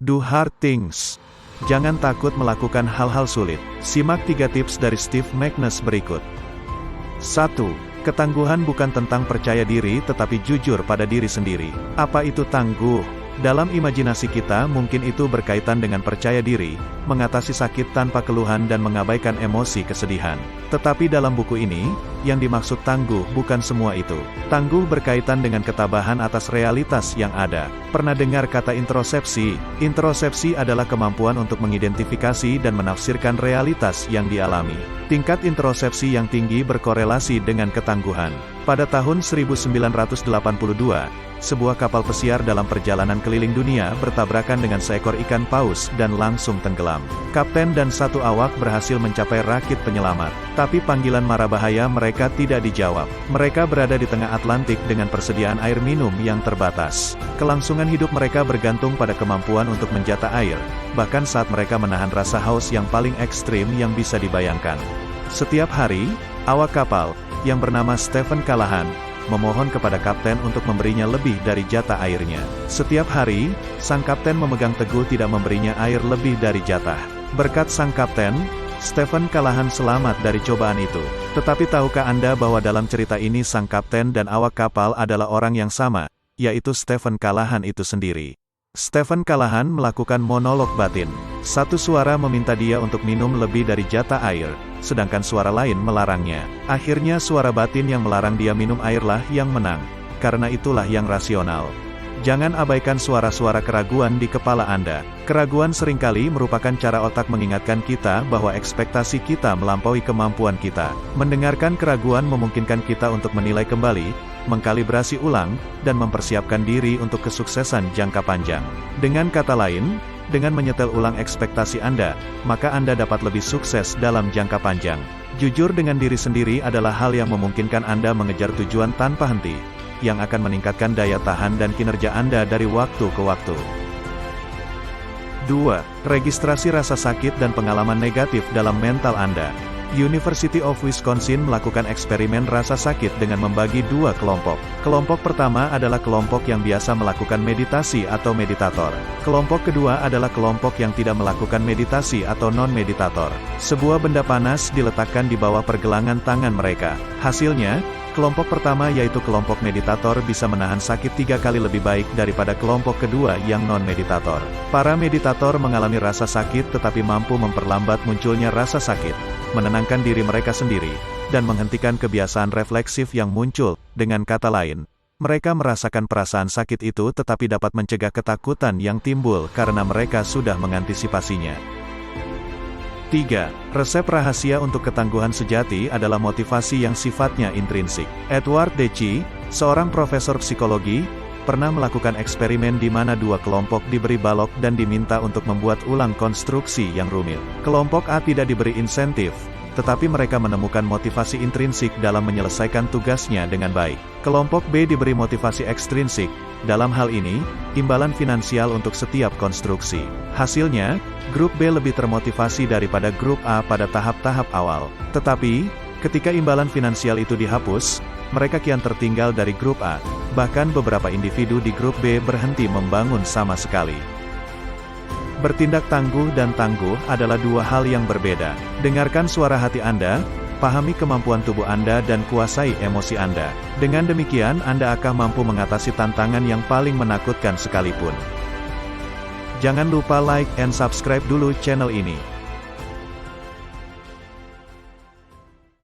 Do hard things. Jangan takut melakukan hal-hal sulit. Simak 3 tips dari Steve Magness berikut. 1. Ketangguhan bukan tentang percaya diri tetapi jujur pada diri sendiri. Apa itu tangguh? Dalam imajinasi kita mungkin itu berkaitan dengan percaya diri, mengatasi sakit tanpa keluhan dan mengabaikan emosi kesedihan. Tetapi dalam buku ini, yang dimaksud tangguh bukan semua itu. Tangguh berkaitan dengan ketabahan atas realitas yang ada. Pernah dengar kata introsepsi? Introsepsi adalah kemampuan untuk mengidentifikasi dan menafsirkan realitas yang dialami. Tingkat introsepsi yang tinggi berkorelasi dengan ketangguhan. Pada tahun 1982, sebuah kapal pesiar dalam perjalanan keliling dunia bertabrakan dengan seekor ikan paus dan langsung tenggelam. Kapten dan 1 awak berhasil mencapai rakit penyelamat. Tapi panggilan mara bahaya mereka tidak dijawab. Mereka berada di tengah Atlantik dengan persediaan air minum yang terbatas. Kelangsungan hidup mereka bergantung pada kemampuan untuk menjata air, bahkan saat mereka menahan rasa haus yang paling ekstrim yang bisa dibayangkan. Setiap hari, awak kapal, yang bernama Stephen Callahan, memohon kepada kapten untuk memberinya lebih dari jatah airnya. Setiap hari, sang kapten memegang teguh tidak memberinya air lebih dari jatah. Berkat sang kapten, Stephen Callahan selamat dari cobaan itu. Tetapi tahukah Anda bahwa dalam cerita ini sang kapten dan awak kapal adalah orang yang sama, yaitu Stephen Callahan itu sendiri. Stephen Callahan melakukan monolog batin. Satu suara meminta dia untuk minum lebih dari jatah air, sedangkan suara lain melarangnya. Akhirnya suara batin yang melarang dia minum airlah yang menang. Karena itulah yang rasional. Jangan abaikan suara-suara keraguan di kepala Anda. Keraguan seringkali merupakan cara otak mengingatkan kita bahwa ekspektasi kita melampaui kemampuan kita. Mendengarkan keraguan memungkinkan kita untuk menilai kembali, mengkalibrasi ulang, dan mempersiapkan diri untuk kesuksesan jangka panjang. Dengan kata lain, dengan menyetel ulang ekspektasi Anda, maka Anda dapat lebih sukses dalam jangka panjang. Jujur dengan diri sendiri adalah hal yang memungkinkan Anda mengejar tujuan tanpa henti, yang akan meningkatkan daya tahan dan kinerja Anda dari waktu ke waktu. 2. Registrasi rasa sakit dan pengalaman negatif dalam mental Anda. University of Wisconsin melakukan eksperimen rasa sakit dengan membagi 2 kelompok. Kelompok pertama adalah kelompok yang biasa melakukan meditasi atau meditator. Kelompok kedua adalah kelompok yang tidak melakukan meditasi atau non-meditator. Sebuah benda panas diletakkan di bawah pergelangan tangan mereka. Hasilnya, kelompok pertama yaitu kelompok meditator bisa menahan sakit 3 kali lebih baik daripada kelompok kedua yang non-meditator. Para meditator mengalami rasa sakit tetapi mampu memperlambat munculnya rasa sakit, menenangkan diri mereka sendiri, dan menghentikan kebiasaan refleksif yang muncul. Dengan kata lain, mereka merasakan perasaan sakit itu tetapi dapat mencegah ketakutan yang timbul karena mereka sudah mengantisipasinya. 3. Resep rahasia untuk ketangguhan sejati adalah motivasi yang sifatnya intrinsik. Edward Deci, seorang profesor psikologi, pernah melakukan eksperimen di mana 2 kelompok diberi balok dan diminta untuk membuat ulang konstruksi yang rumit. Kelompok A tidak diberi insentif, tetapi mereka menemukan motivasi intrinsik dalam menyelesaikan tugasnya dengan baik. Kelompok B diberi motivasi ekstrinsik, dalam hal ini, imbalan finansial untuk setiap konstruksi. Hasilnya, grup B lebih termotivasi daripada grup A pada tahap-tahap awal. Tetapi, ketika imbalan finansial itu dihapus, mereka kian tertinggal dari grup A. Bahkan beberapa individu di grup B berhenti membangun sama sekali. Bertindak tangguh dan tangguh adalah 2 hal yang berbeda. Dengarkan suara hati Anda, pahami kemampuan tubuh Anda dan kuasai emosi Anda. Dengan demikian Anda akan mampu mengatasi tantangan yang paling menakutkan sekalipun. Jangan lupa like and subscribe dulu channel ini.